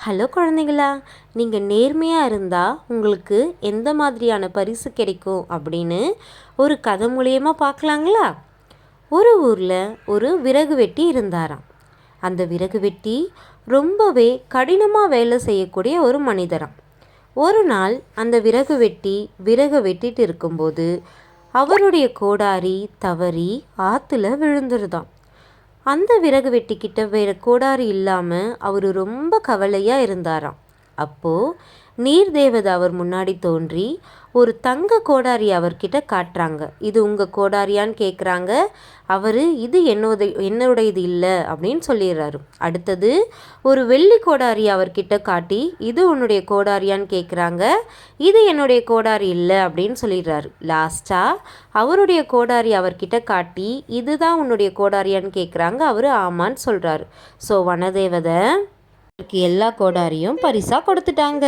Hello குழந்தைங்களா, நீங்கள் நேர்மையாக இருந்தால் உங்களுக்கு எந்த மாதிரியான பரிசு கிடைக்கும் அப்படின்னு ஒரு கதை மூலியமாக பார்க்கலாங்களா? ஒரு ஊரில் ஒரு விறகு வெட்டி இருந்தாராம். அந்த விறகு வெட்டி ரொம்பவே கடினமாக வேலை செய்யக்கூடிய ஒரு மனிதராம். ஒரு நாள் அந்த விறகு வெட்டி விறகு வெட்டிட்டு இருக்கும்போது அவருடைய கோடாரி தவறி ஆற்றுல விழுந்துருதாம். அந்த விறகு வெட்டிக்கிட்ட வேறு கோடாரி இல்லாமல் அவர் ரொம்ப கவலையாக இருந்தாராம். அப்போது நீர் தேவதை அவர் முன்னாடி தோன்றி ஒரு தங்க கோடாரி அவர்கிட்ட காட்டுறாங்க. இது உங்கள் கோடாரியான்னு கேட்குறாங்க. அவர் இது என்னுடையது இல்லை அப்படின்னு சொல்லிடுறாரு. அடுத்தது ஒரு வெள்ளி கோடாரி அவர்கிட்ட காட்டி இது உன்னுடைய கோடாரியான்னு கேட்குறாங்க. இது என்னுடைய கோடாரி இல்லை அப்படின்னு சொல்லிடுறாரு. லாஸ்ட்டாக அவருடைய கோடாரி அவர்கிட்ட காட்டி இதுதான் உன்னுடைய கோடாரியான்னு கேட்குறாங்க. அவர் ஆமான்னு சொல்கிறாரு. ஸோ வனதேவதை எல்லா கோடாரியும் பரிசாக கொடுத்துட்டாங்க.